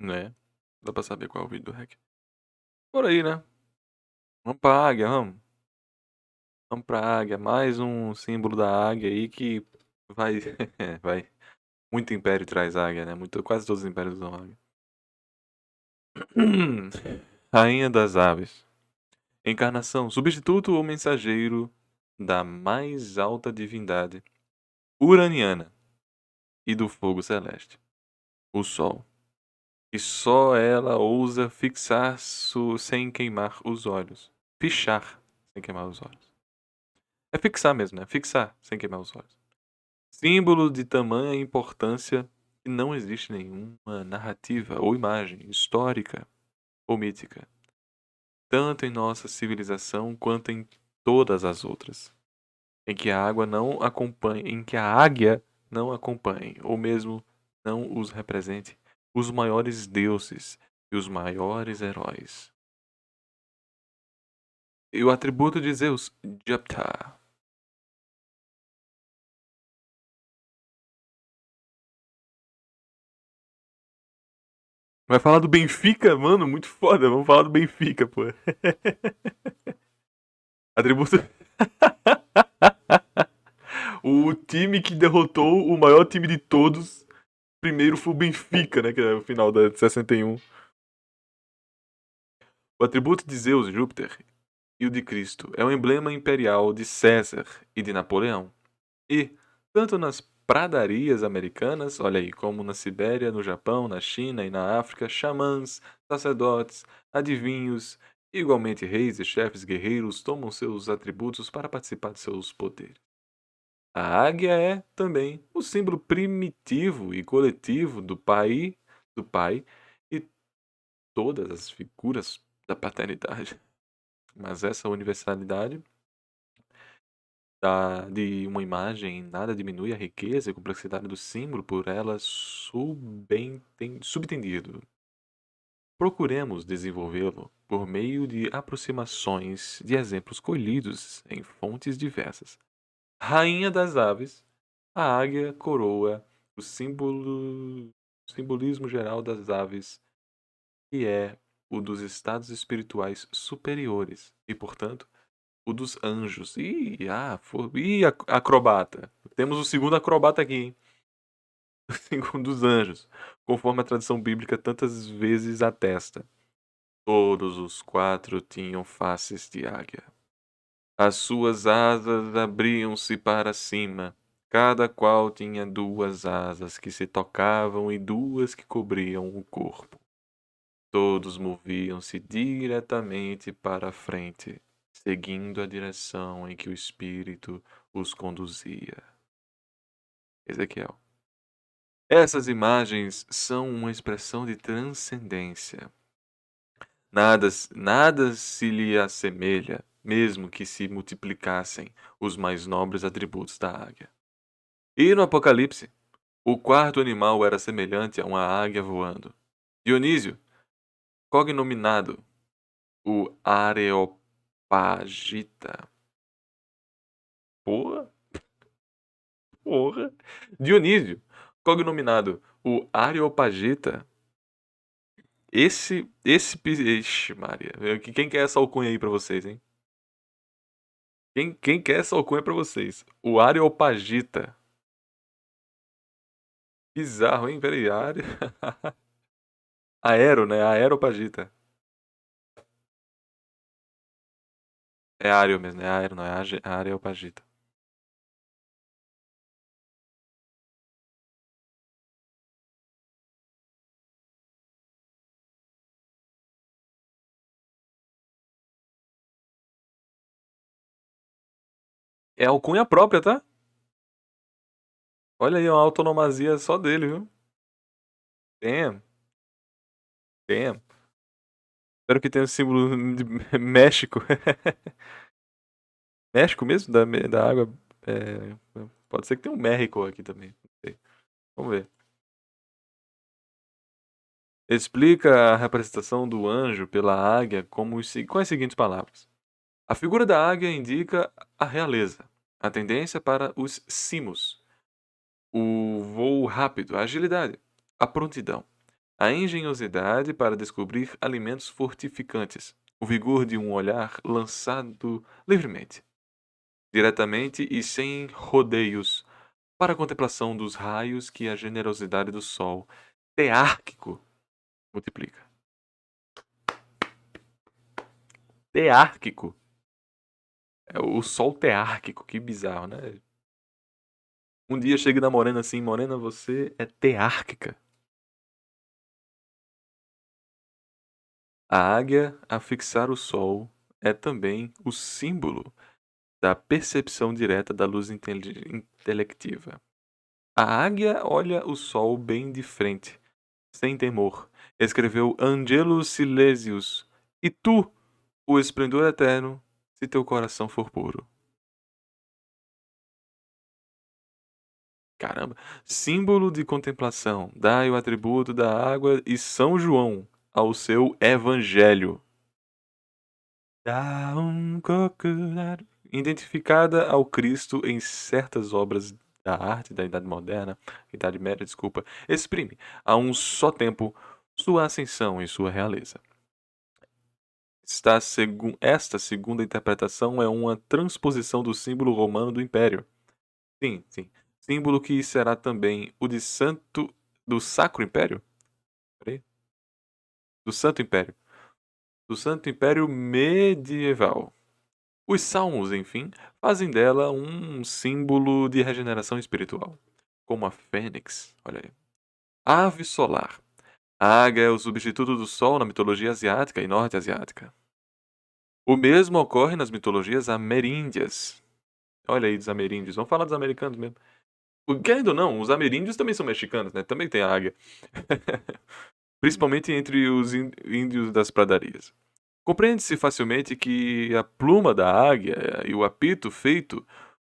Né? Dá pra saber qual é o vídeo do hack. Por aí, né? Vamos pra águia, vamos. Vamos pra águia. Mais um símbolo da águia aí que vai. vai. Muito império traz águia, né? Quase todos os impérios usam águia. Rainha das aves. Encarnação, substituto ou mensageiro da mais alta divindade uraniana e do fogo celeste, o Sol. E só ela ousa fixar sem queimar os olhos. Fichar sem queimar os olhos. É fixar mesmo, né? Fixar sem queimar os olhos. Símbolo de tamanha importância que não existe nenhuma narrativa ou imagem histórica ou mítica, tanto em nossa civilização quanto em todas as outras, em que a água não acompanhe, em que a águia não acompanhe, ou mesmo não os represente, os maiores deuses e os maiores heróis. E o atributo de Zeus, Jupiter. Vai falar do Benfica? Mano, muito foda. Vamos falar do Benfica, pô. Atributo. O time que derrotou o maior time de todos. Primeiro foi o Benfica, né? Que é o final da 61. O atributo de Zeus, Júpiter, e o de Cristo é o emblema imperial de César e de Napoleão. E, tanto nas pradarias americanas, olha aí, como na Sibéria, no Japão, na China e na África, xamãs, sacerdotes, adivinhos, igualmente reis e chefes guerreiros tomam seus atributos para participar de seus poderes. A águia é, também, o símbolo primitivo e coletivo do pai e todas as figuras da paternidade. Mas essa universalidade de uma imagem nada diminui a riqueza e complexidade do símbolo por ela subtendido. Procuremos desenvolvê-lo por meio de aproximações de exemplos colhidos em fontes diversas. Rainha das aves, a águia coroa o simbolismo geral das aves, que é o dos estados espirituais superiores e, portanto, o dos anjos. Acrobata. Temos o segundo acrobata aqui, hein? O segundo dos anjos, conforme a tradição bíblica tantas vezes atesta. Todos os quatro tinham faces de águia. As suas asas abriam-se para cima. Cada qual tinha duas asas que se tocavam e duas que cobriam o corpo. Todos moviam-se diretamente para a frente, seguindo a direção em que o Espírito os conduzia. Ezequiel. Essas imagens são uma expressão de transcendência. Nada se lhe assemelha, mesmo que se multiplicassem os mais nobres atributos da águia. E no Apocalipse, o quarto animal era semelhante a uma águia voando. Dionísio, cognominado o Areopagita. Porra, porra. Dionísio, cognominado o Areopagita. Ixi, Maria. Quem quer essa alcunha aí pra vocês, hein? Quem quer essa alcunha pra vocês? O Areopagita. Bizarro, hein? Peraí, Aero, né? Aeropagita. É Ario mesmo, é Aero, não é Areopagita. É alcunha própria, tá? Olha aí, uma autonomazia só dele, viu? Damn, damn. Espero que tenha o símbolo de México. México mesmo? Da água. É, pode ser que tenha um México aqui também. Não sei. Vamos ver. Explica a representação do anjo pela águia com as seguintes palavras. A figura da águia indica a realeza, a tendência para os cimos, o voo rápido, a agilidade, a prontidão, A engenhosidade para descobrir alimentos fortificantes. O vigor de um olhar lançado livremente, diretamente e sem rodeios, para a contemplação dos raios que a generosidade do sol teárquico multiplica. Teárquico. É o sol teárquico, que bizarro, né? Um dia chega na Morena assim, Morena, você é teárquica. A águia a fixar o sol é também o símbolo da percepção direta da luz intelectiva. A águia olha o sol bem de frente, sem temor. Escreveu Angelus Silesius. E tu, o esplendor eterno, se teu coração for puro. Caramba. Símbolo de contemplação. Dai o atributo da água e São João ao seu evangelho. Dá um coconut. Identificada ao Cristo em certas obras da arte da Idade Moderna, Idade Média, desculpa, exprime a um só tempo sua ascensão e sua realeza. Esta segunda interpretação é uma transposição do símbolo romano do Império. Sim, sim. Símbolo que será também o de Santo do Sacro Império? Peraí. Do Santo Império. Do Santo Império Medieval. Os salmos, enfim, fazem dela um símbolo de regeneração espiritual, como a fênix, olha aí. Ave solar. A águia é o substituto do sol na mitologia asiática e norte-asiática. O mesmo ocorre nas mitologias ameríndias. Olha aí dos ameríndios, vamos falar dos americanos mesmo. Querendo ou não, os ameríndios também são mexicanos, né? Também tem a águia. Principalmente entre os índios das pradarias. Compreende-se facilmente que a pluma da águia e o apito feito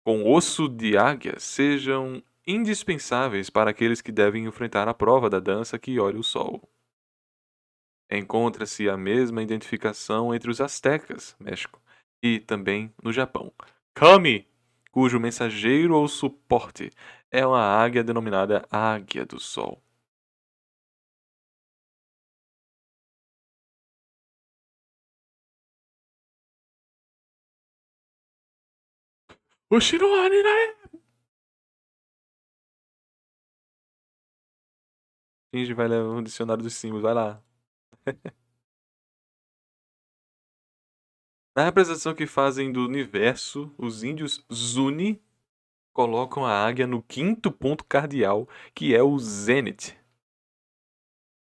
com osso de águia sejam indispensáveis para aqueles que devem enfrentar a prova da dança que olha o sol. Encontra-se a mesma identificação entre os astecas, México, e também no Japão. Kami, cujo mensageiro ou suporte é uma águia denominada Águia do Sol. O Shinohane, né? Finge vai ler o dicionário dos símbolos, vai lá. Na representação que fazem do universo, os índios Zuni colocam a águia no quinto ponto cardial, que é o Zenit.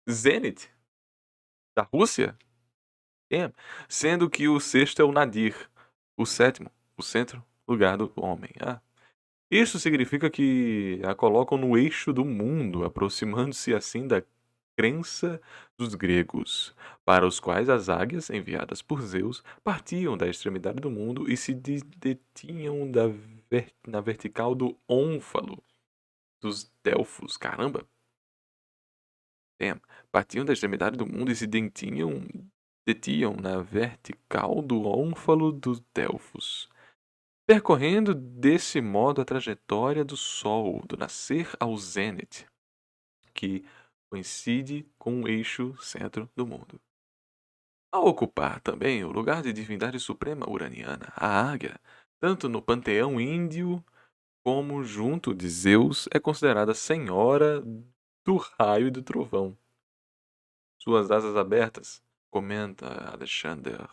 Zenit? Da Rússia? É. Sendo que o sexto é o Nadir. O sétimo, o centro, lugar do homem. Isso significa que a colocam no eixo do mundo, aproximando-se assim da crença dos gregos, para os quais as águias, enviadas por Zeus, partiam da extremidade do mundo e se detinham na vertical do Ônfalo dos Delfos. Caramba! Partiam da extremidade do mundo e se detiam na vertical do Ônfalo dos Delfos, percorrendo desse modo a trajetória do Sol, do nascer ao zênite, que coincide com o eixo centro do mundo. Ao ocupar também o lugar de divindade suprema uraniana, a águia, tanto no panteão índio como junto de Zeus, é considerada senhora do raio e do trovão. Suas asas abertas, comenta Alexander,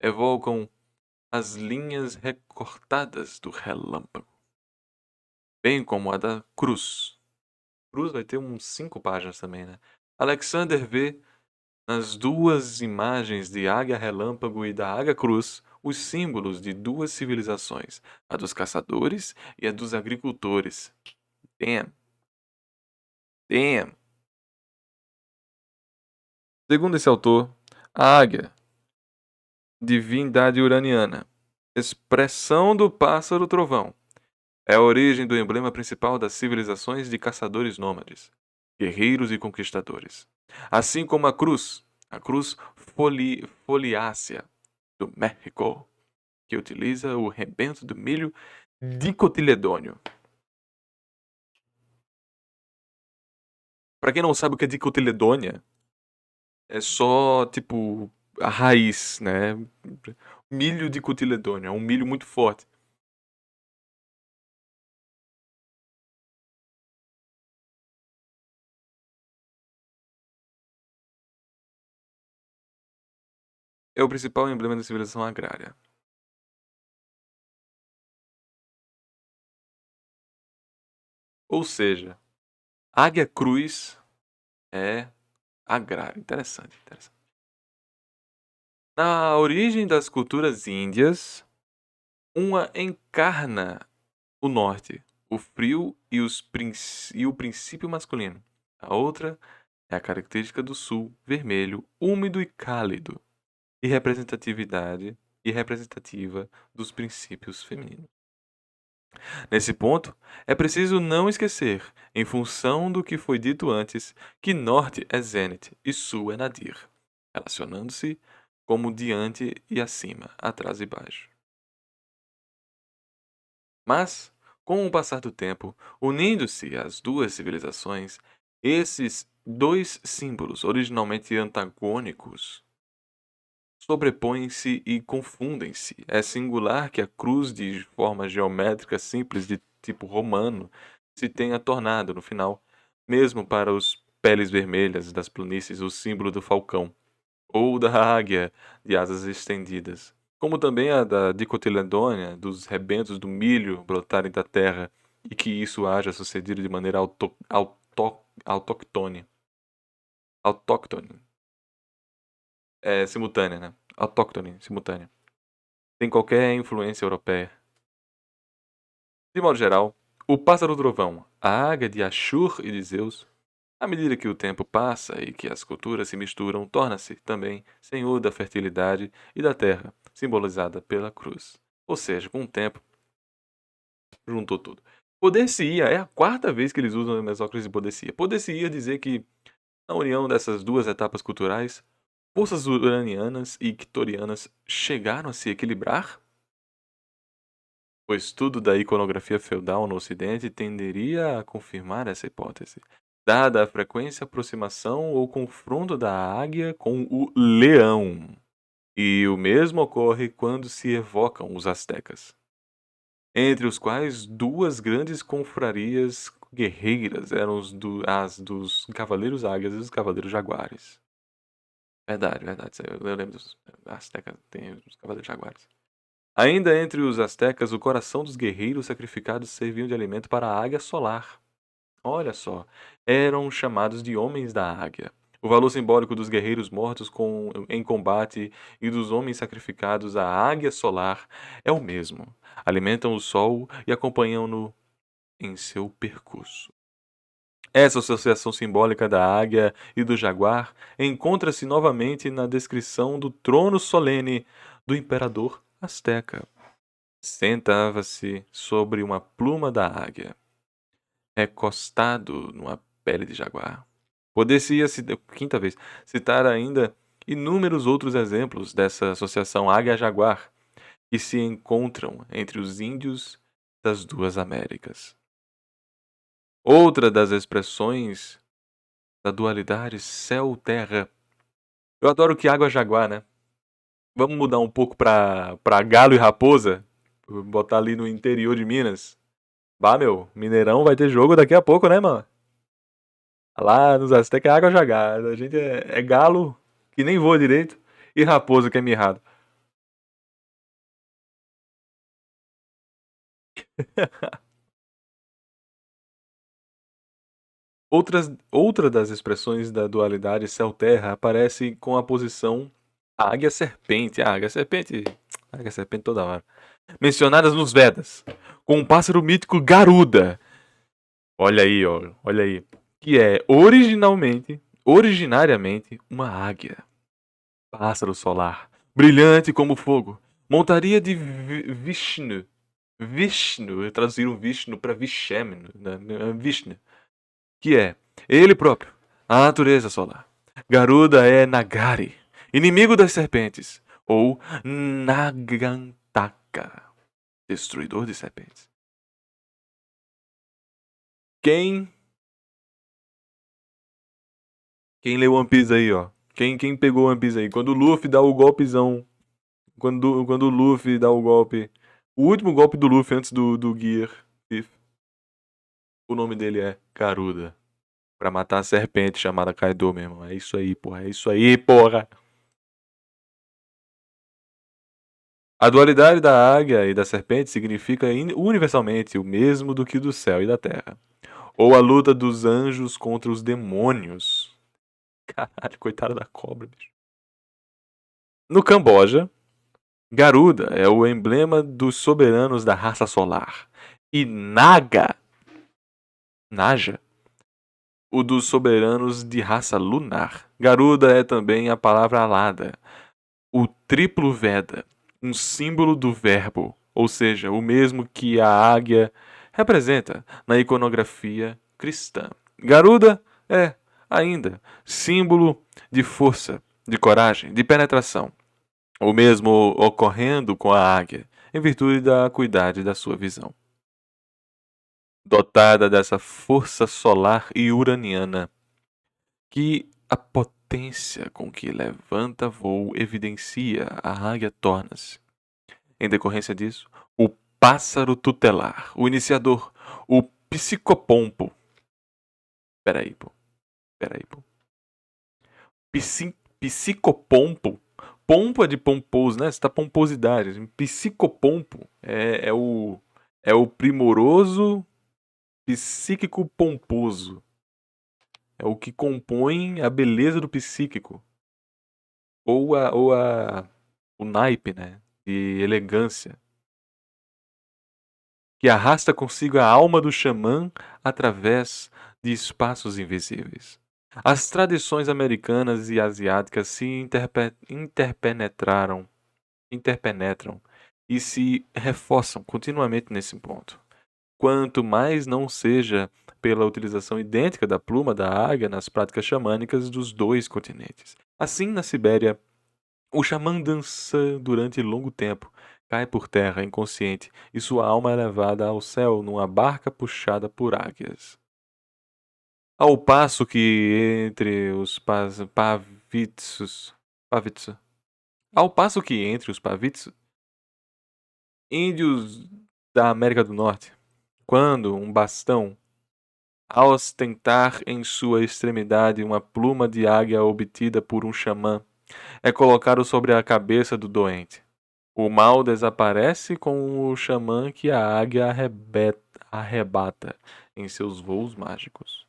evocam as linhas recortadas do relâmpago, bem como a da cruz. Cruz vai ter uns 5 páginas também, né? Alexander vê nas duas imagens de águia relâmpago e da águia cruz os símbolos de duas civilizações, a dos caçadores e a dos agricultores. Damn. Damn. Segundo esse autor, a águia, divindade uraniana, expressão do pássaro trovão, é a origem do emblema principal das civilizações de caçadores nômades, guerreiros e conquistadores. Assim como a cruz foliácea do México, que utiliza o rebento do milho dicotiledônio. Pra quem não sabe o que é dicotiledônia, é só, tipo, a raiz, né? Milho dicotiledônia, é um milho muito forte. É o principal emblema da civilização agrária. Ou seja, águia cruz é agrário. Interessante, interessante. Na origem das culturas índias, uma encarna o norte, o frio e o princípio masculino. A outra é a característica do sul, vermelho, úmido e cálido, e representatividade e representativa dos princípios femininos. Nesse ponto, é preciso não esquecer, em função do que foi dito antes, que norte é Zenith e sul é Nadir, relacionando-se como diante e acima, atrás e baixo. Mas, com o passar do tempo, unindo-se as duas civilizações, esses dois símbolos originalmente antagônicos sobrepõem-se e confundem-se. É singular que a cruz de forma geométrica simples de tipo romano se tenha tornado, no final, mesmo para os peles vermelhas das planícies, o símbolo do falcão, ou da águia de asas estendidas, como também a da dicotiledônia, dos rebentos do milho brotarem da terra, e que isso haja sucedido de maneira autóctone. Autóctone. É simultânea, né? Autóctone, simultânea. Sem qualquer influência europeia. De modo geral, o pássaro trovão, a águia de Ashur e de Zeus, à medida que o tempo passa e que as culturas se misturam, torna-se também senhor da fertilidade e da terra, simbolizada pela cruz. Ou seja, com o tempo, juntou tudo. Poder-se-ia, é a quarta vez que eles usam a mesóclise de poder-se-ia. Poder-se-ia dizer que, na união dessas duas etapas culturais, forças uranianas e ictorianas chegaram a se equilibrar? O estudo da iconografia feudal no Ocidente tenderia a confirmar essa hipótese, dada a frequência aproximação ou confronto da águia com o leão. E o mesmo ocorre quando se evocam os astecas, entre os quais duas grandes confrarias guerreiras eram as dos Cavaleiros Águias e os Cavaleiros Jaguares. Verdade, verdade. Eu lembro dos astecas, tem os Cavaleiros Jaguares. Ainda entre os astecas, o coração dos guerreiros sacrificados serviam de alimento para a águia solar. Olha só, eram chamados de homens da águia. O valor simbólico dos guerreiros mortos em combate e dos homens sacrificados à águia solar é o mesmo. Alimentam o sol e acompanham-no em seu percurso. Essa associação simbólica da águia e do jaguar encontra-se novamente na descrição do trono solene do imperador asteca. Sentava-se sobre uma pluma da águia, recostado numa pele de jaguar. Poder-se, quinta vez, citar ainda inúmeros outros exemplos dessa associação águia-jaguar que se encontram entre os índios das duas Américas. Outra das expressões da dualidade céu-terra. Eu adoro que água-jaguar, né? Vamos mudar um pouco pra galo e raposa? Botar ali no interior de Minas. Bah, meu, Mineirão vai ter jogo daqui a pouco, né, mano? Lá nos Aztecas é água jogada. A gente é galo que nem voa direito e raposa que é mirrado. Outra das expressões da dualidade céu-terra aparece com a posição águia-serpente. Águia-serpente. Águia-serpente toda hora. Mencionadas nos Vedas. Com o pássaro mítico Garuda. Olha aí, ó. Olha aí. Que é originariamente, uma águia. Pássaro solar. Brilhante como fogo. Montaria de Vishnu. Vishnu, traduziram Vishnu para Vishemnu, né? Vishnu, que é ele próprio, a natureza solar. Garuda é Nagari, inimigo das serpentes, ou Nagantaka, destruidor de serpentes. Quem Quem leu One Piece aí, ó? Quem pegou One Piece aí? Quando o Luffy dá o golpezão. Quando o Luffy dá o golpe. O último golpe do Luffy antes do Gear. O nome dele é Garuda. Pra matar a serpente chamada Kaido, meu irmão. É isso aí, porra. É isso aí, porra. A dualidade da águia e da serpente significa universalmente o mesmo do que do céu e da terra. Ou a luta dos anjos contra os demônios. Caralho, coitada da cobra, bicho. No Camboja, Garuda é o emblema dos soberanos da raça solar. E Naja, o dos soberanos de raça lunar. Garuda é também a palavra alada, o triplo Veda, um símbolo do verbo, ou seja, o mesmo que a águia representa na iconografia cristã. Garuda é, ainda, símbolo de força, de coragem, de penetração, o mesmo ocorrendo com a águia, em virtude da acuidade da sua visão. Dotada dessa força solar e uraniana, que a potência com que levanta voo evidencia, a águia torna-se, em decorrência disso, o pássaro tutelar, o iniciador, o psicopompo. Peraí, pô. Peraí, pô. Psicopompo. Pompo é de pomposo, né? Você tá pomposidade. Psicopompo é o primoroso psíquico pomposo. É o que compõe a beleza do psíquico. Ou o naipe, né? De elegância. Que arrasta consigo a alma do xamã através de espaços invisíveis. As tradições americanas e asiáticas se interpenetram e se reforçam continuamente nesse ponto. Quanto mais não seja pela utilização idêntica da pluma da águia nas práticas xamânicas dos dois continentes. Assim, na Sibéria, o xamã dança durante longo tempo, cai por terra inconsciente e sua alma é levada ao céu numa barca puxada por águias. Ao passo que entre os pavitsus, ao passo que entre os pavitsus, índios da América do Norte, quando um bastão, ao ostentar em sua extremidade uma pluma de águia obtida por um xamã, é colocado sobre a cabeça do doente. O mal desaparece com o xamã que a águia arrebata em seus voos mágicos.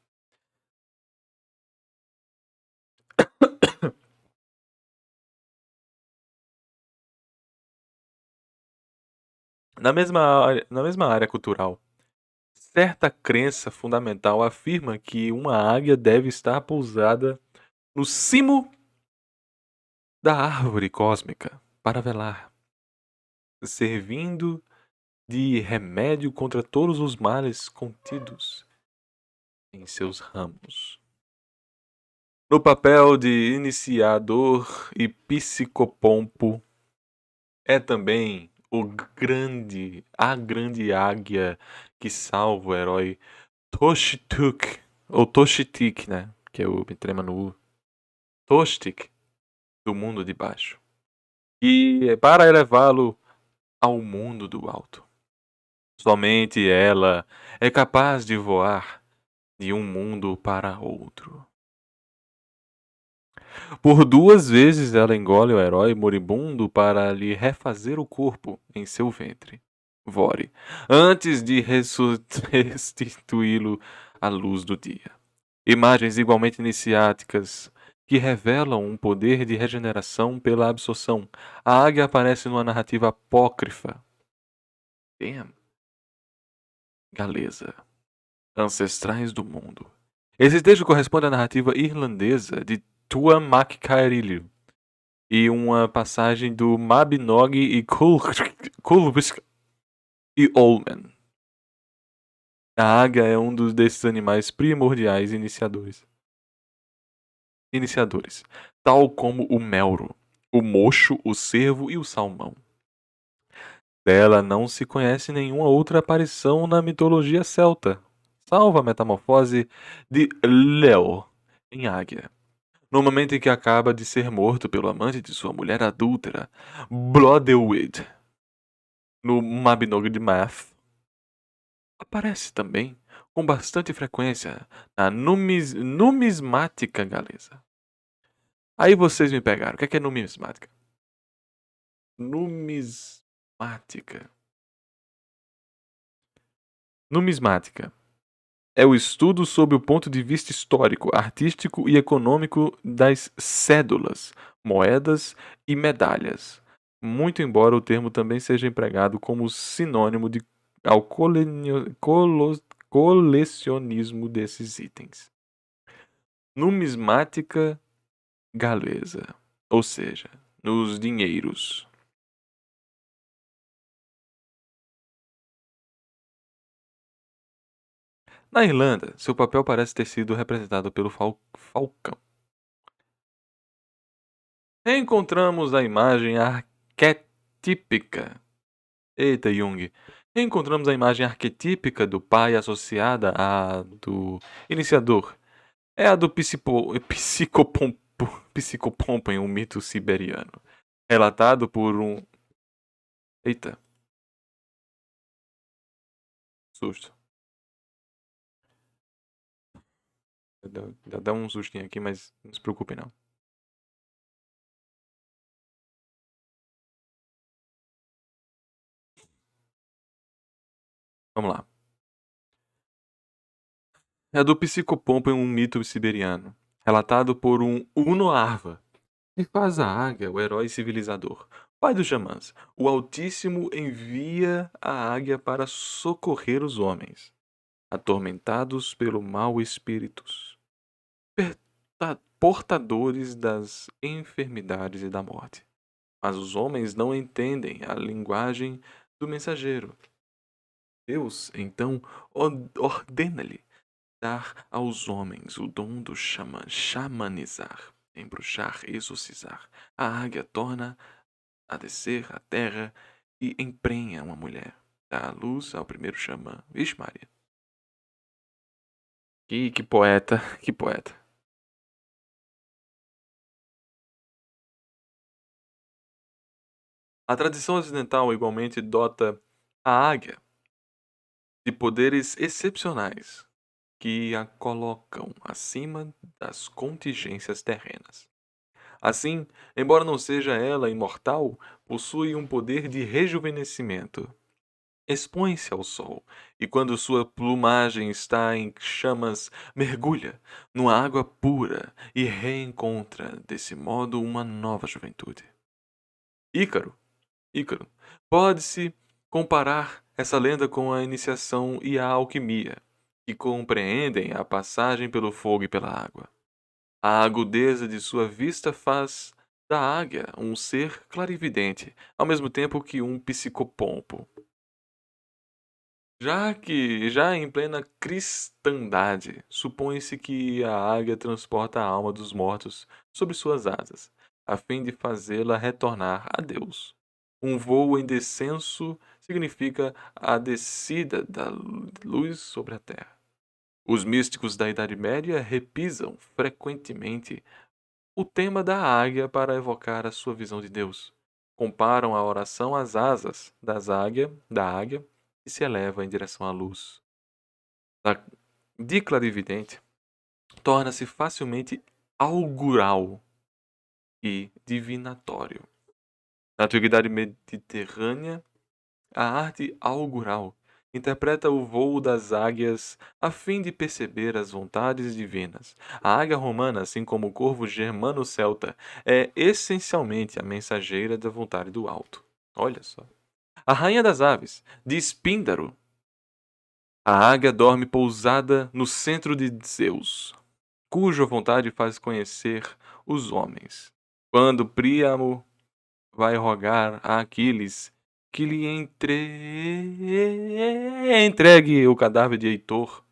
Na mesma área cultural, certa crença fundamental afirma que uma águia deve estar pousada no cimo da árvore cósmica para velar, servindo de remédio contra todos os males contidos em seus ramos. No papel de iniciador e psicopompo, é também a grande águia que salva o herói Toshituk, ou Toshitik, né? Que é o trema no U. Toshtik, do mundo de baixo. E é para elevá-lo ao mundo do alto. Somente ela é capaz de voar de um mundo para outro. Por 2 vezes ela engole o herói moribundo para lhe refazer o corpo em seu ventre, Vore, antes de restituí-lo à luz do dia. Imagens igualmente iniciáticas que revelam um poder de regeneração pela absorção. A águia aparece numa narrativa apócrifa. Damn. Galesa. Ancestrais do mundo. Esse texto corresponde à narrativa irlandesa de Tuam Mac Cairill e uma passagem do Mabinogi e Kulvisk e Olmen. A águia é um desses animais primordiais iniciadores, tal como o melro, o mocho, o cervo e o salmão. Dela não se conhece nenhuma outra aparição na mitologia celta, salvo a metamorfose de Leo em águia. no momento em que acaba de ser morto pelo amante de sua mulher adúltera, Blodeuwedd, no Mabinogi de Math. Aparece também, com bastante frequência, na numismática galesa. Aí vocês me pegaram. O que é numismática? Numismática. Numismática é o estudo sob o ponto de vista histórico, artístico e econômico das cédulas, moedas e medalhas. Muito embora o termo também seja empregado como sinônimo ao colecionismo desses itens. Numismática galesa, ou seja, nos dinheiros. Na Irlanda, seu papel parece ter sido representado pelo falcão. Encontramos a imagem arquetípica. Eita, Jung. Encontramos a imagem arquetípica do pai associada à do iniciador. É a do psicopompo em um mito siberiano. Relatado por um. Eita, susto. Dá um sustinho aqui, mas não se preocupe não. Vamos lá. É a do psicopompo em um mito siberiano. Relatado por um Uno-Arva, que faz a águia o herói civilizador. Pai dos xamãs, o Altíssimo envia a águia para socorrer os homens, atormentados pelo mau espíritos, portadores das enfermidades e da morte. Mas os homens não entendem a linguagem do mensageiro. Deus, então, ordena-lhe dar aos homens o dom do xamanizar, embruxar, exorcizar. A águia torna a descer à terra e emprenha uma mulher. Dá a luz ao primeiro xamã. Vixe Maria. Que poeta, que poeta. A tradição ocidental igualmente dota a águia de poderes excepcionais que a colocam acima das contingências terrenas. Assim, embora não seja ela imortal, possui um poder de rejuvenescimento. Expõe-se ao sol, e quando sua plumagem está em chamas, mergulha numa água pura e reencontra, desse modo, uma nova juventude. Ícaro, Ícaro, pode-se comparar essa lenda com a iniciação e a alquimia, que compreendem a passagem pelo fogo e pela água. A agudeza de sua vista faz da águia um ser clarividente, ao mesmo tempo que um psicopompo. Já em plena cristandade, supõe-se que a águia transporta a alma dos mortos sobre suas asas, a fim de fazê-la retornar a Deus. Um voo em descenso significa a descida da luz sobre a terra. Os místicos da Idade Média repisam frequentemente o tema da águia para evocar a sua visão de Deus. Comparam a oração às asas da águia que se eleva em direção à luz. De clarividente, torna-se facilmente augural e divinatório. Na antiguidade mediterrânea, a arte augural interpreta o voo das águias a fim de perceber as vontades divinas. A águia romana, assim como o corvo germano-celta, é essencialmente a mensageira da vontade do alto. Olha só. A rainha das aves, diz Píndaro, a águia dorme pousada no centro de Zeus, cuja vontade faz conhecer os homens. Quando Príamo vai rogar a Aquiles que lhe entregue o cadáver de Heitor,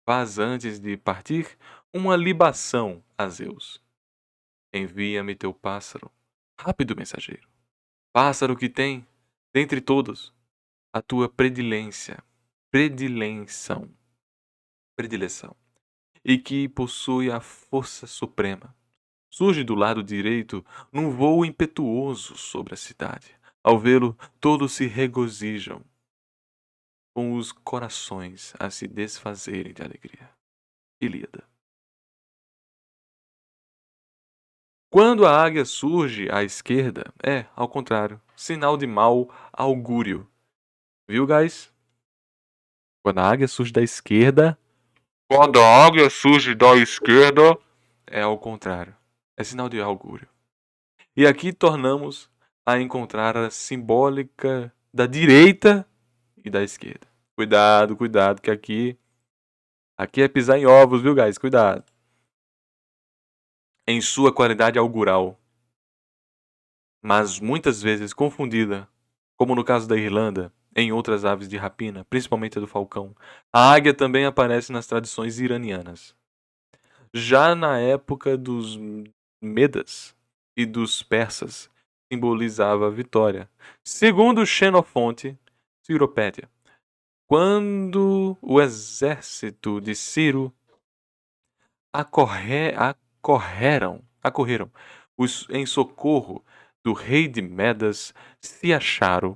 faz antes de partir uma libação a Zeus. Envia-me teu pássaro, rápido mensageiro, pássaro que tem, dentre todos, a tua predileção, e que possui a força suprema. surge do lado direito num vôo impetuoso sobre a cidade. Ao vê-lo, todos se regozijam, com os corações a se desfazerem de alegria. Ilíada. Quando a águia surge à esquerda, é, ao contrário, sinal de mau augúrio. Viu, guys? Quando a águia surge da esquerda. Quando a águia surge da esquerda, é ao contrário. É sinal de augúrio. E aqui tornamos a encontrar a simbólica da direita e da esquerda. Cuidado, cuidado, que aqui é pisar em ovos, viu, guys? Cuidado. Em sua qualidade augural, mas muitas vezes confundida, como no caso da Irlanda, em outras aves de rapina, principalmente a do falcão, a águia também aparece nas tradições iranianas. Já na época dos Medas e dos persas, simbolizava a vitória. Segundo Xenofonte, Ciropédia, quando o exército de Ciro acorreram em socorro do rei de Medas, se acharam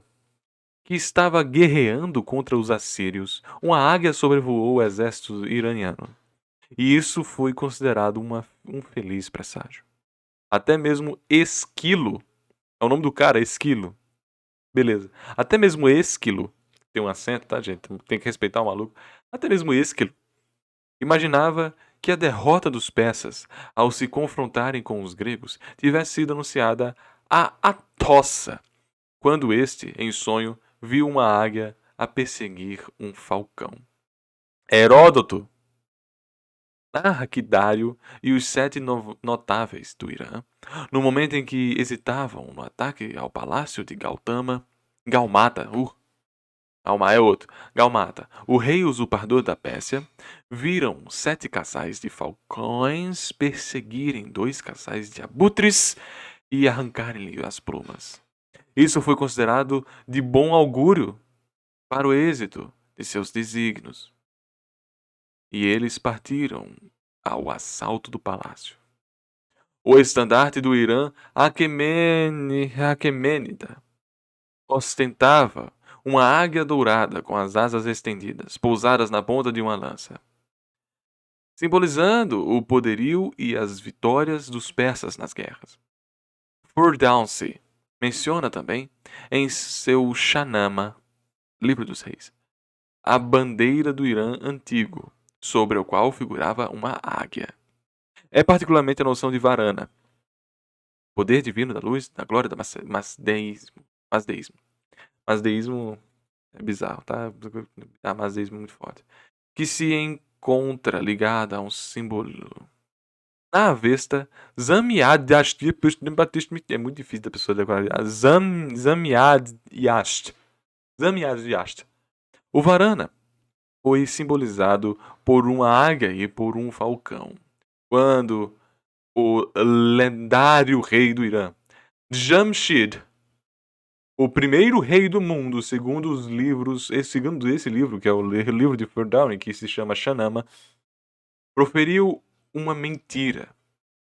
que estava guerreando contra os assírios, uma águia sobrevoou o exército iraniano. E isso foi considerado um feliz presságio. Até mesmo Esquilo, é o nome do cara, Esquilo. Beleza. Até mesmo Esquilo, tem um acento, tá, gente? Tem que respeitar o maluco. Até mesmo Esquilo imaginava que a derrota dos persas, ao se confrontarem com os gregos, tivesse sido anunciada a Atossa, quando este, em sonho, viu uma águia a perseguir um falcão. Heródoto narra que Dário e os 7 notáveis do Irã, no momento em que hesitavam no ataque ao palácio de Gaumata, Alma é outro, Gaumata, o rei usurpador da Pérsia, viram 7 casais de falcões perseguirem 2 casais de abutres e arrancarem-lhe as plumas. Isso foi considerado de bom augúrio para o êxito de seus desígnios. E eles partiram ao assalto do palácio. O estandarte do Irã, Aquemênida, ostentava uma águia dourada com as asas estendidas, pousadas na ponta de uma lança, simbolizando o poderio e as vitórias dos persas nas guerras. Furdowsi menciona também, em seu Shahnameh, Livro dos Reis, a bandeira do Irã antigo, sobre o qual figurava uma águia. É particularmente a noção de Varana, poder divino da luz, da glória, do masdeísmo. Masdeísmo é bizarro, tá? Masdeísmo é muito forte. Que se encontra ligada a um símbolo. Na Avesta, Zamiad-Yasht, é muito difícil da pessoa decorar. Zamiad-Yasht. O Varana foi simbolizado por uma águia e por um falcão. Quando o lendário rei do Irã, Jamshid, o primeiro rei do mundo, segundo esse livro, que é o livro de Ferdowning, que se chama Shahnameh, proferiu uma mentira.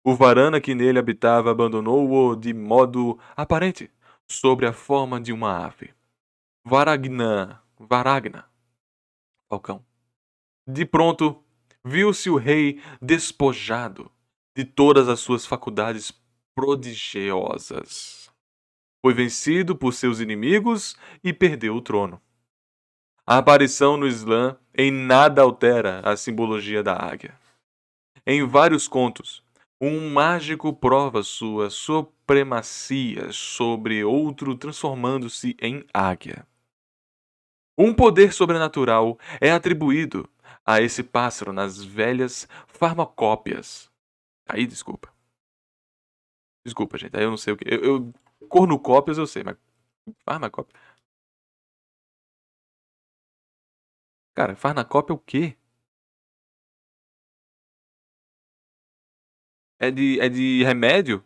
O Varana que nele habitava abandonou-o de modo aparente, sobre a forma de uma ave. Varagna, falcão. De pronto, viu-se o rei despojado de todas as suas faculdades prodigiosas. Foi vencido por seus inimigos e perdeu o trono. A aparição no Islã em nada altera a simbologia da águia. Em vários contos, um mágico prova sua supremacia sobre outro transformando-se em águia. Um poder sobrenatural é atribuído a esse pássaro nas velhas farmacópias. Aí, desculpa. Desculpa, gente. Aí eu não sei o que. Cornucópias eu sei, mas farmacópia. Cara, farmacópia é o quê? É de remédio?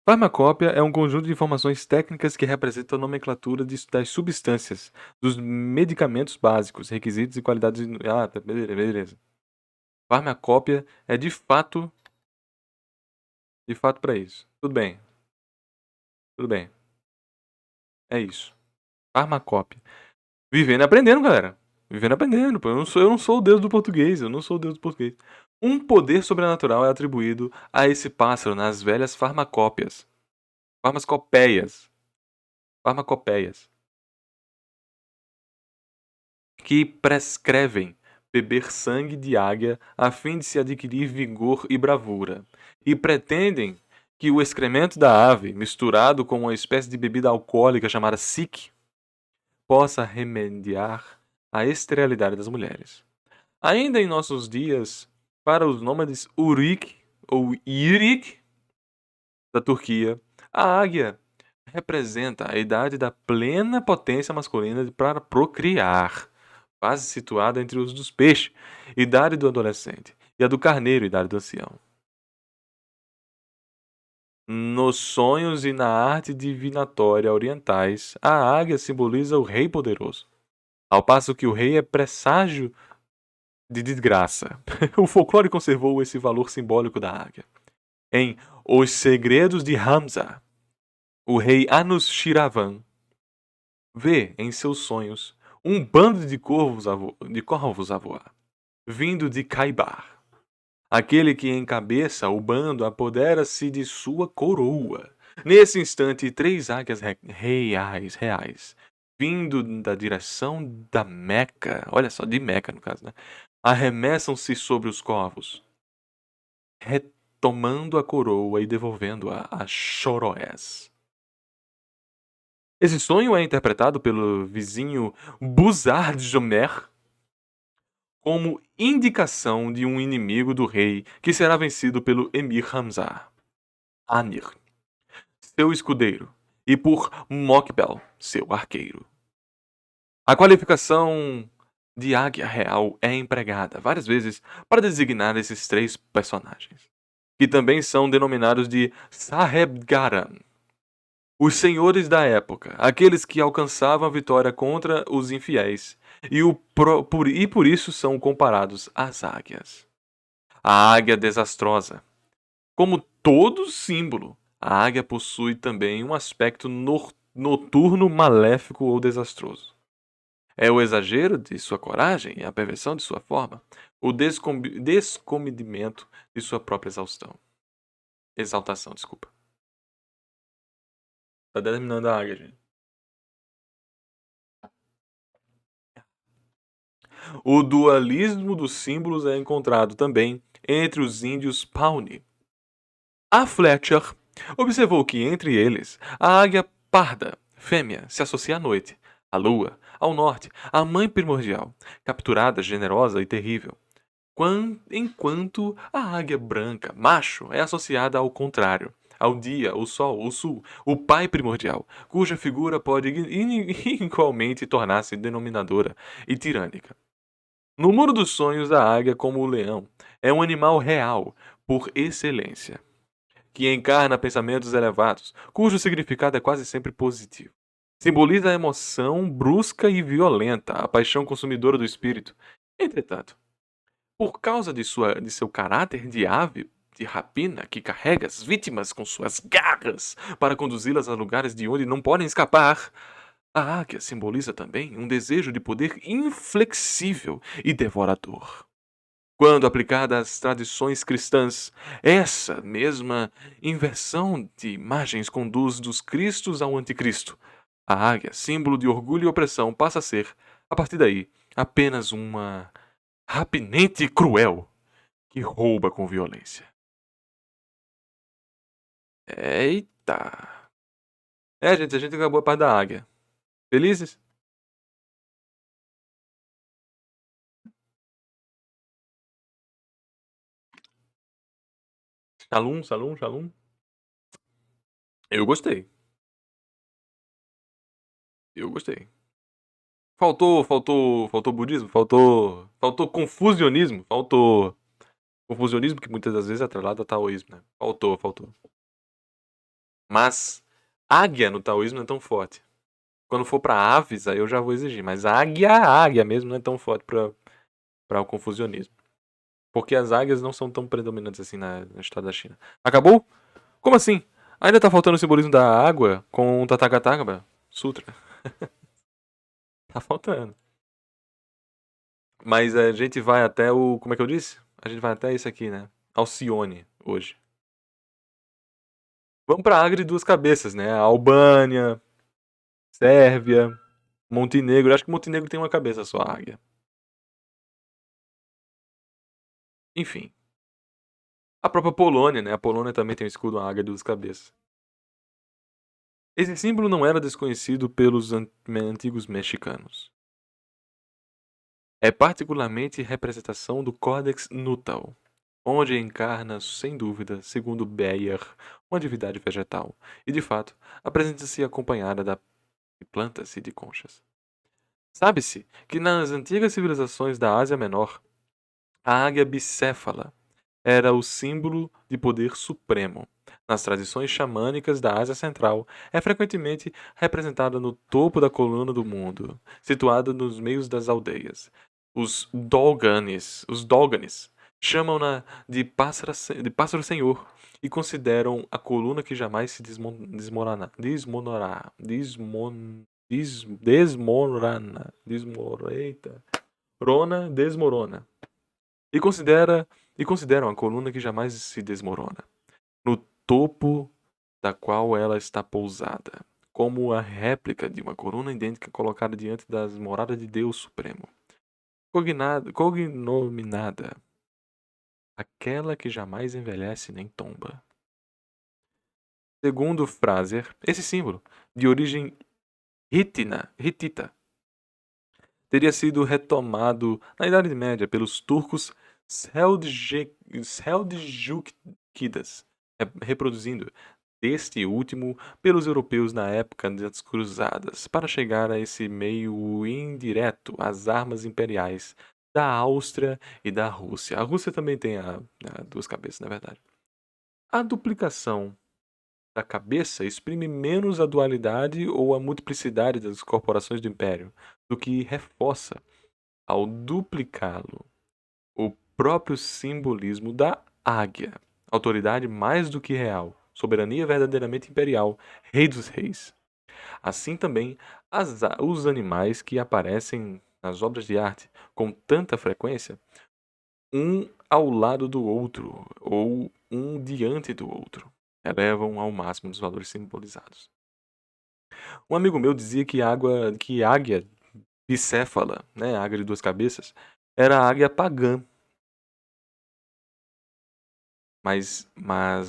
Farmacópia é um conjunto de informações técnicas que representam a nomenclatura das substâncias, dos medicamentos básicos, requisitos e qualidades. Ah, tá, beleza. Farmacópia é de fato para isso. Tudo bem, tudo bem. É isso. Farmacópia. Vivendo e aprendendo, galera. Vivendo e aprendendo. Pô. Eu não sou o deus do português. Eu não sou o deus do português. Um poder sobrenatural é atribuído a esse pássaro nas velhas farmacópias. Farmacopeias. Farmacopeias. Que prescrevem beber sangue de águia a fim de se adquirir vigor e bravura. E pretendem que o excremento da ave, misturado com uma espécie de bebida alcoólica chamada sic, possa remediar a esterilidade das mulheres. Ainda em nossos dias, para os nômades Urik ou Irik da Turquia, a águia representa a idade da plena potência masculina para procriar, quase situada entre os dos peixes, idade do adolescente, e a do carneiro, idade do ancião. Nos sonhos e na arte divinatória orientais, a águia simboliza o rei poderoso, ao passo que o rei é presságio de desgraça. O folclore conservou esse valor simbólico da águia. Em Os Segredos de Hamza, o rei Anushiravan vê em seus sonhos um bando de corvos a voar, vindo de Caibar. Aquele que encabeça o bando apodera-se de sua coroa. Nesse instante, 3 águias reais, vindo da direção da Meca, olha só, de Meca no caso, né? Arremessam-se sobre os corvos, retomando a coroa e devolvendo-a a Choroés. Esse sonho é interpretado pelo vizinho Buzard-Jomer como indicação de um inimigo do rei que será vencido pelo Emir Hamza, Amir, seu escudeiro, e por Mokbel, seu arqueiro. A qualificação de águia real é empregada várias vezes para designar esses 3 personagens, que também são denominados de Sahebgaran, os senhores da época, aqueles que alcançavam a vitória contra os infiéis, e por isso são comparados às águias. A águia desastrosa. Como todo símbolo, a águia possui também um aspecto noturno, maléfico ou desastroso. É o exagero de sua coragem e a perversão de sua forma, o descomedimento de sua própria exaltação, desculpa. Tá terminando a águia, gente. O dualismo dos símbolos é encontrado também entre os índios Pawnee. A Fletcher observou que entre eles a águia parda, fêmea, se associa à noite, à lua, ao norte, à mãe primordial, capturada, generosa e terrível, enquanto a águia branca, macho, é associada ao contrário, ao dia, o sol, o sul, o pai primordial, cuja figura pode igualmente tornar-se denominadora e tirânica. No mundo dos sonhos, a águia, como o leão, é um animal real, por excelência, que encarna pensamentos elevados, cujo significado é quase sempre positivo. Simboliza a emoção brusca e violenta, a paixão consumidora do espírito. Entretanto, por causa de seu caráter de ave de rapina que carrega as vítimas com suas garras para conduzi-las a lugares de onde não podem escapar, a águia simboliza também um desejo de poder inflexível e devorador. Quando aplicada às tradições cristãs, essa mesma inversão de imagens conduz dos cristos ao anticristo. A águia, símbolo de orgulho e opressão, passa a ser, a partir daí, apenas uma rapinente e cruel que rouba com violência. Eita! Gente, a gente acabou a parte da águia. Felizes? Shalom, shalom, shalom. Eu gostei. Eu gostei. Faltou budismo, faltou confusionismo, faltou confusionismo que muitas das vezes é atrelado ao taoísmo, né? Faltou. Mas águia no taoísmo não é tão forte. Quando for pra aves, aí eu já vou exigir, mas águia mesmo não é tão forte para o confusionismo. Porque as águias não são tão predominantes assim na história da China. Acabou? Como assim? Ainda tá faltando o simbolismo da água com o Tathagata Sutra. Tá faltando. Mas a gente vai até o. Como é que eu disse? A gente vai até esse aqui, né? Alcione, hoje. Vamos pra Águia de Duas Cabeças, né? Albânia, Sérvia, Montenegro. Acho que Montenegro tem uma cabeça só, a águia. Enfim. A própria Polônia, né? A Polônia também tem o escudo a águia de duas cabeças. Esse símbolo não era desconhecido pelos antigos mexicanos. É particularmente representação do Códex Nuttall, onde encarna, sem dúvida, segundo Beyer, uma divindade vegetal, e de fato, apresenta-se acompanhada de plantas e de conchas. Sabe-se que nas antigas civilizações da Ásia Menor, a águia bicéfala era o símbolo de poder supremo. Nas tradições xamânicas da Ásia Central, é frequentemente representada no topo da coluna do mundo, situada nos meios das aldeias. Os Dolganes chamam-na de pássaro senhor e consideram a coluna que jamais se desmorona. E considera e consideram a coluna que jamais se desmorona, no topo da qual ela está pousada, como a réplica de uma coluna idêntica colocada diante das moradas de Deus Supremo. Cognominada aquela que jamais envelhece nem tomba. Segundo Fraser, esse símbolo, de origem hitita, teria sido retomado na Idade Média pelos turcos Seldjúquidas, reproduzindo deste último pelos europeus na época das cruzadas, para chegar a esse meio indireto às armas imperiais da Áustria e da Rússia. A Rússia também tem a duas cabeças, na verdade. A duplicação da cabeça exprime menos a dualidade ou a multiplicidade das corporações do império, do que reforça, ao duplicá-lo, o próprio simbolismo da águia, autoridade mais do que real, soberania verdadeiramente imperial, rei dos reis. Assim também, os animais que aparecem nas obras de arte com tanta frequência, um ao lado do outro, ou um diante do outro, elevam ao máximo os valores simbolizados. Um amigo meu dizia que águia bicéfala, né, águia de duas cabeças, era a águia pagã. Mas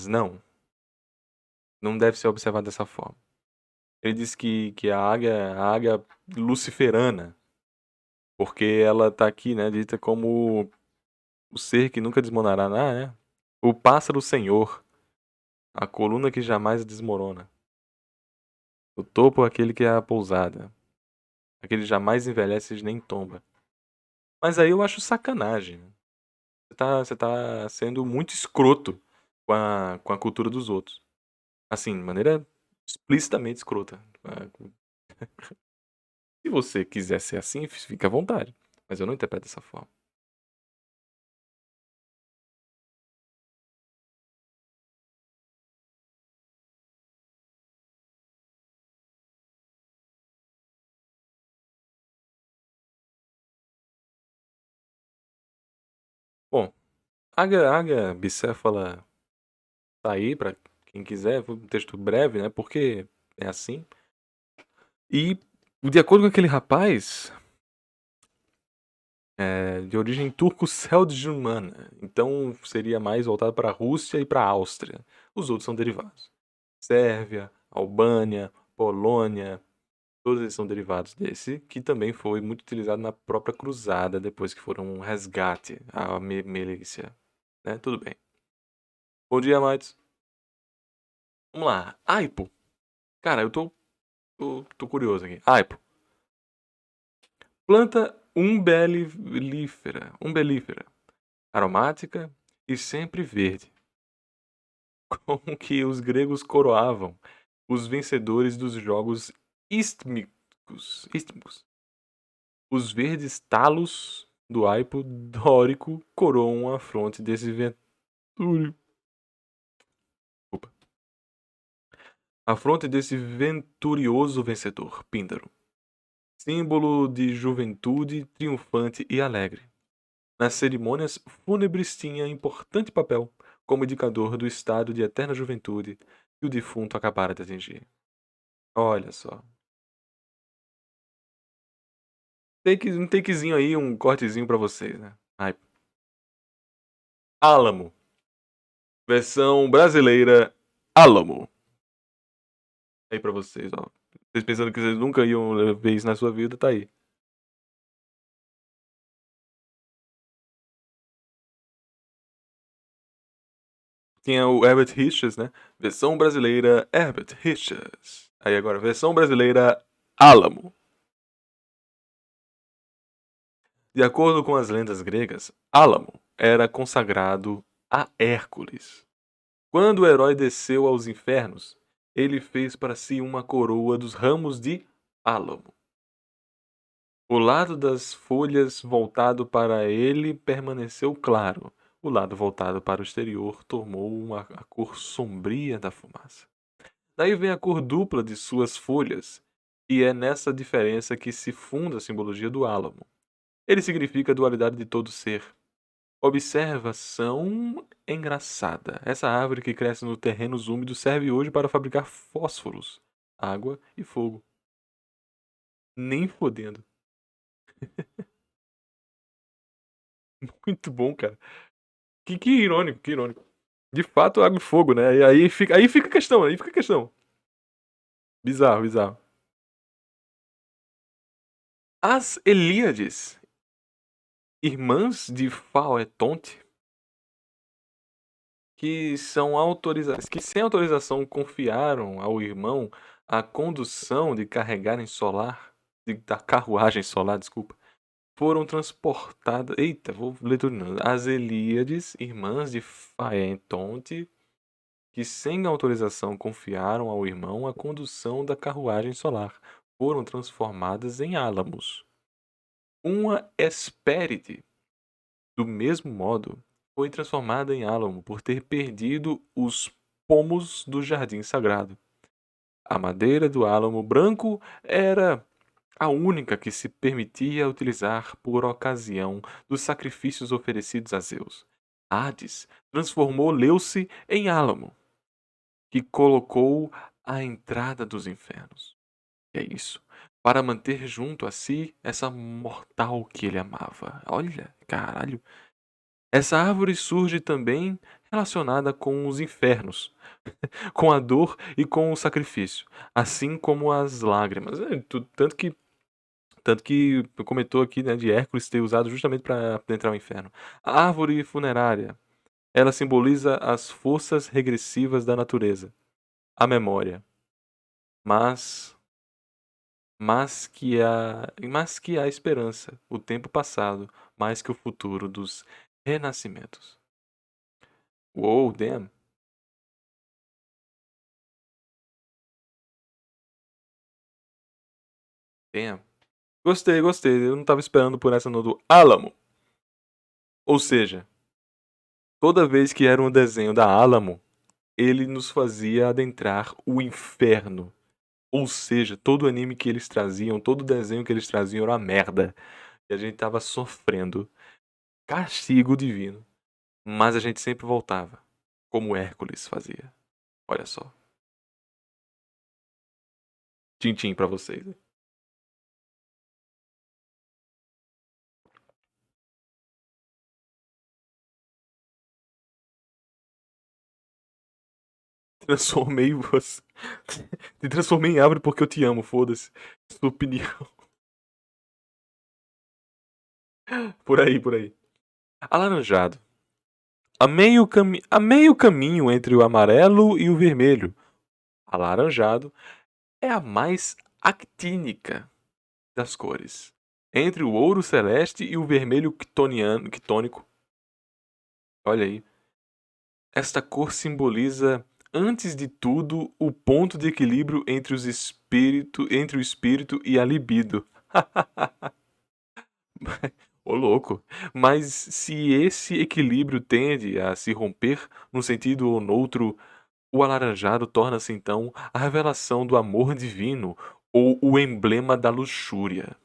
não deve ser observado dessa forma. Ele disse que a águia luciferana, porque ela está aqui, né, dita como o ser que nunca desmoronará, né? O pássaro senhor, a coluna que jamais desmorona. O topo aquele que é a pousada. Aquele jamais envelhece nem tomba. Mas aí eu acho sacanagem. Você tá sendo muito escroto com a cultura dos outros. Assim, de maneira explicitamente escrota. Se você quiser ser assim, fica à vontade. Mas eu não interpreto dessa forma. Bom, águia bicéfala tá aí pra quem quiser. Foi um texto breve, né? Porque é assim. E, de acordo com aquele rapaz, é de origem turco-seldjumana. Então seria mais voltado para a Rússia e para a Áustria. Os outros são derivados. Sérvia, Albânia, Polônia, todos eles são derivados desse, que também foi muito utilizado na própria cruzada, depois que foram um resgate à milícia. Né? Tudo bem. Bom dia, Matos. Vamos lá. Aipo. Cara, eu tô curioso aqui. Aipo. Planta umbelífera, aromática e sempre verde, com que os gregos coroavam os vencedores dos jogos istmicos. Os verdes talos do aipo dórico coroam a fronte desse ventúrio. A fronte desse venturioso vencedor, Píndaro, símbolo de juventude triunfante e alegre. Nas cerimônias fúnebres tinha importante papel como indicador do estado de eterna juventude que o defunto acabara de atingir. Olha só. Um takezinho aí, um cortezinho pra vocês, né? Ai. Álamo. Versão brasileira, Álamo. Aí pra vocês, ó. Vocês pensando que vocês nunca iam ver isso na sua vida, tá aí. Tinha o Herbert Richards, né? Versão brasileira, Herbert Richards. Aí agora, versão brasileira, Álamo. De acordo com as lendas gregas, Álamo era consagrado a Hércules. Quando o herói desceu aos infernos, ele fez para si uma coroa dos ramos de álamo. O lado das folhas voltado para ele permaneceu claro. O lado voltado para o exterior tomou a cor sombria da fumaça. Daí vem a cor dupla de suas folhas, e é nessa diferença que se funda a simbologia do álamo. Ele significa a dualidade de todo ser. Observação engraçada. Essa árvore que cresce nos terrenos úmidos serve hoje para fabricar fósforos, água e fogo. Nem fodendo. Muito bom, cara. Que irônico, que irônico. De fato, água e fogo, né? E aí fica a questão, aí fica a questão. Bizarro, bizarro. As Helíades, irmãs de Faetonte, que sem autorização confiaram ao irmão a condução de carregarem solar, da carruagem solar, desculpa, foram transportadas. Eita, vou ler tudo de novo. As Helíades, irmãs de Faetonte, que sem autorização confiaram ao irmão a condução da carruagem solar, foram transformadas em álamos. Uma Hespéride, do mesmo modo, foi transformada em álamo por ter perdido os pomos do jardim sagrado. A madeira do álamo branco era a única que se permitia utilizar por ocasião dos sacrifícios oferecidos a Zeus. Hades transformou Leuce em álamo, que colocou à entrada dos infernos. É isso. Para manter junto a si essa mortal que ele amava. Olha, caralho. Essa árvore surge também relacionada com os infernos, com a dor e com o sacrifício, assim como as lágrimas. Tanto que comentou aqui, né, de Hércules ter usado justamente para adentrar o inferno. A árvore funerária, ela simboliza as forças regressivas da natureza, a memória, mas mas que há esperança, o tempo passado, mais que o futuro dos renascimentos. Uou, damn. Damn. Gostei, gostei. Eu não estava esperando por essa no do Álamo. Ou seja, toda vez que era um desenho da Álamo, ele nos fazia adentrar o inferno. Ou seja, todo anime que eles traziam, todo desenho que eles traziam era uma merda. E a gente tava sofrendo castigo divino. Mas a gente sempre voltava, como Hércules fazia. Olha só. Tintim pra vocês. Transformei você. Te transformei em árvore porque eu te amo, foda-se. Sua opinião. Por aí, por aí. Alaranjado. A meio caminho entre o amarelo e o vermelho. Alaranjado é a mais actínica das cores. Entre o ouro celeste e o vermelho quitônico. Olha aí. Esta cor simboliza, antes de tudo, o ponto de equilíbrio entre o espírito e a libido. Ô louco. Mas se esse equilíbrio tende a se romper num sentido ou noutro, o alaranjado torna-se então a revelação do amor divino ou o emblema da luxúria.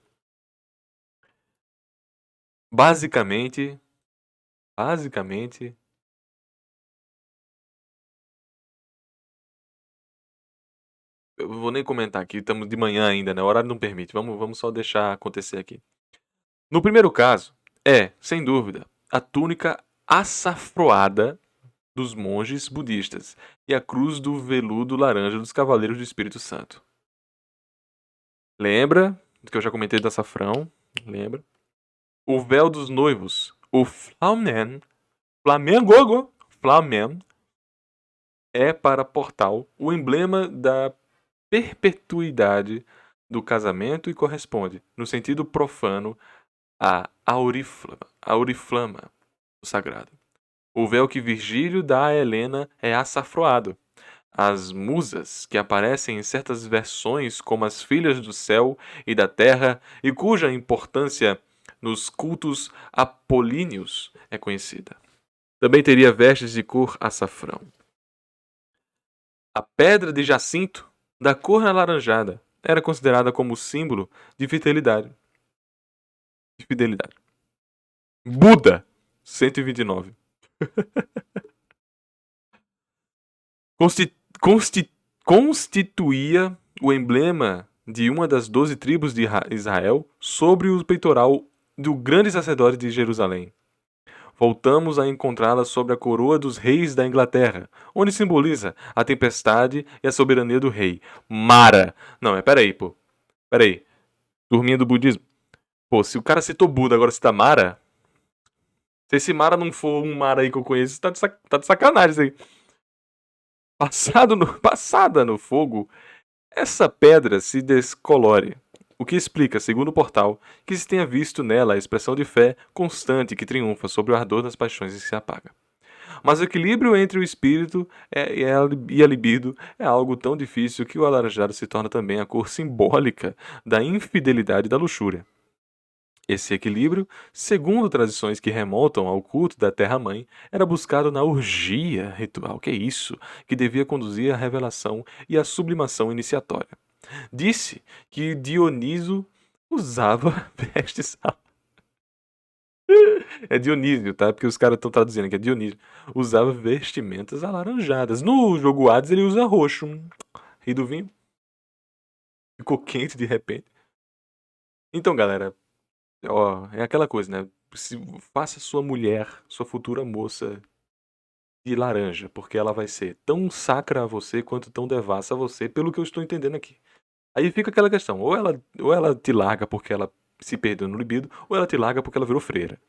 Basicamente, basicamente, eu não vou nem comentar aqui, estamos de manhã ainda, né? O horário não permite. Vamos só deixar acontecer aqui. No primeiro caso, é, sem dúvida, a túnica açafroada dos monges budistas e a cruz do veludo laranja dos cavaleiros do Espírito Santo. Lembra do que eu já comentei do açafrão? Lembra? O véu dos noivos, o Flamen, é para Portal o emblema da perpetuidade do casamento e corresponde, no sentido profano, à auriflama do sagrado. O véu que Virgílio dá a Helena é açafroado. As musas, que aparecem em certas versões como as filhas do céu e da terra e cuja importância nos cultos apolíneos é conhecida. Também teria vestes de cor açafrão. A pedra de jacinto, da cor alaranjada, era considerada como símbolo de fidelidade. Buda, 129. Consti- consti- Constituía o emblema de uma das 12 tribos de Israel sobre o peitoral do grande sacerdote de Jerusalém. Voltamos a encontrá-la sobre a coroa dos reis da Inglaterra, onde simboliza a tempestade e a soberania do rei. Mara. Não, peraí, pô. Peraí. Turminha do budismo. Pô, se o cara citou Buda, agora cita Mara. Se esse Mara não for um Mara aí que eu conheço, tá de sacanagem isso aí. Passada no fogo, essa pedra se descolore, o que explica, segundo o portal, que se tenha visto nela a expressão de fé constante que triunfa sobre o ardor das paixões e se apaga. Mas o equilíbrio entre o espírito e a libido é algo tão difícil que o alaranjado se torna também a cor simbólica da infidelidade e da luxúria. Esse equilíbrio, segundo tradições que remontam ao culto da Terra-mãe, era buscado na orgia ritual, que é isso, que devia conduzir à revelação e à sublimação iniciatória. Disse que Dioniso usava vestes. É Dionísio, tá? Porque os caras estão traduzindo que é Dionísio. Usava vestimentas alaranjadas. No jogo Hades ele usa roxo. Rei do vinho. Ficou quente de repente. Então, galera, ó, é aquela coisa, né? Faça sua mulher, sua futura moça, de laranja, porque ela vai ser tão sacra a você quanto tão devassa a você, pelo que eu estou entendendo aqui. Aí fica aquela questão, ou ela te larga porque ela se perdeu no libido, ou ela te larga porque ela virou freira.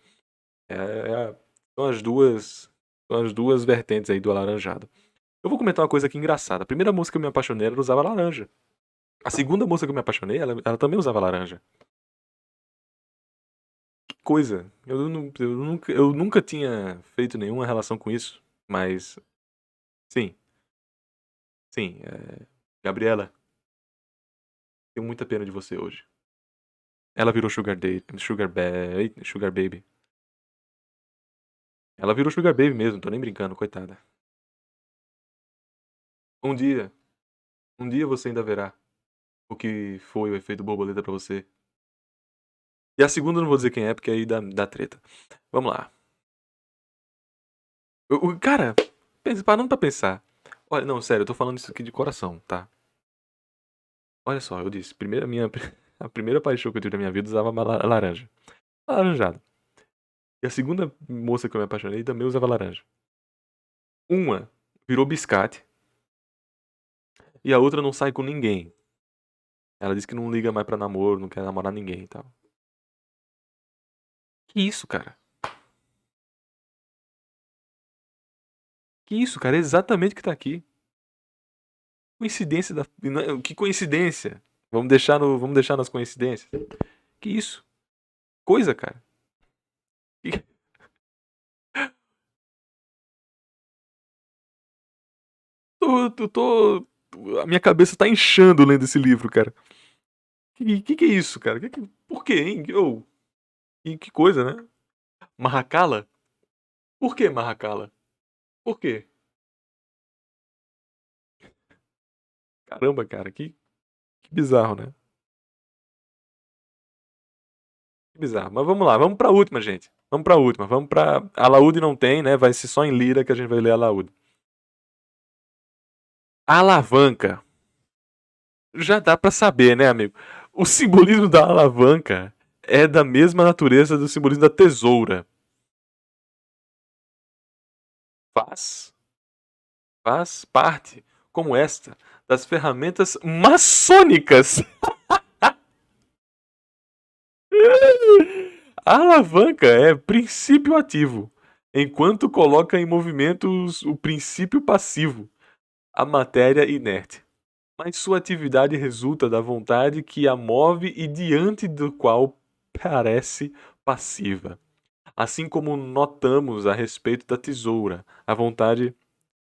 É, são as duas vertentes aí do alaranjado. Eu vou comentar uma coisa aqui engraçada. A primeira música que eu me apaixonei, ela usava laranja. A segunda música que eu me apaixonei, ela também usava laranja. Que coisa. Eu nunca tinha feito nenhuma relação com isso. Mas, sim, sim. Gabriela, tenho muita pena de você hoje. Ela virou Sugar Baby. Ela virou Sugar Baby mesmo, não tô nem brincando, coitada. Um dia, um dia você ainda verá o que foi o efeito borboleta pra você. E a segunda eu não vou dizer quem é, porque aí dá treta. Vamos lá. Cara, parando pra pensar. Olha, não, sério, eu tô falando isso aqui de coração, tá? Olha só, eu disse, a primeira paixão que eu tive na minha vida usava laranja. Alaranjado. E a segunda moça que eu me apaixonei também usava laranja. Uma virou biscate e a outra não sai com ninguém. Ela disse que não liga mais pra namoro, não quer namorar ninguém e tal. Que isso, cara? Que isso, cara? É exatamente o que tá aqui. Coincidência da. Que coincidência! Vamos deixar nas coincidências. Que isso? Coisa, cara. Que- A minha cabeça tá inchando lendo esse livro, cara. Que é isso, cara? Por quê, hein? Que coisa, né? Marracala? Por que Marracala? Por quê? Caramba, cara, que bizarro, né? Que bizarro. Mas vamos lá, vamos pra última, gente. Vamos pra última. Vamos pra. Alaúde não tem, né? Vai ser só em lira que a gente vai ler Alaúde. Alavanca. Já dá pra saber, né, amigo? O simbolismo da alavanca é da mesma natureza do simbolismo da tesoura. Faz, faz parte, como esta, das ferramentas maçônicas. A alavanca é princípio ativo, enquanto coloca em movimento o princípio passivo, a matéria inerte. Mas sua atividade resulta da vontade que a move e diante do qual parece passiva. Assim como notamos a respeito da tesoura, a vontade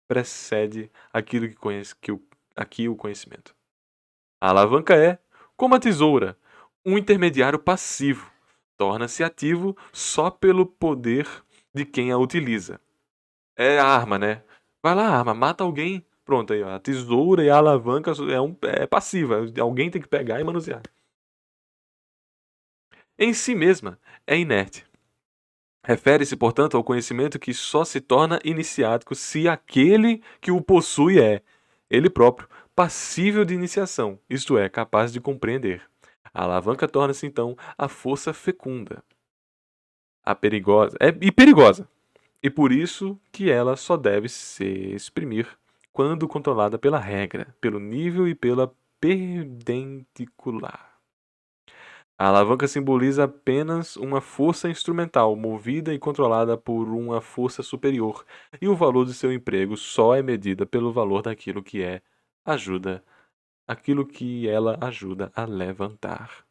precede aquilo que conhece, aqui o conhecimento. A alavanca é, como a tesoura, um intermediário passivo. Torna-se ativo só pelo poder de quem a utiliza. É a arma, né? Vai lá, arma, mata alguém. Pronto, aí, ó. A tesoura e a alavanca é passiva. Alguém tem que pegar e manusear. Em si mesma, é inerte. Refere-se, portanto, ao conhecimento que só se torna iniciático se aquele que o possui é, ele próprio, passível de iniciação, isto é, capaz de compreender. A alavanca torna-se, então, a força fecunda, a perigosa, perigosa, e por isso que ela só deve se exprimir quando controlada pela regra, pelo nível e pela perpendicular. A alavanca simboliza apenas uma força instrumental, movida e controlada por uma força superior, e o valor de seu emprego só é medida pelo valor daquilo que aquilo que ela ajuda a levantar.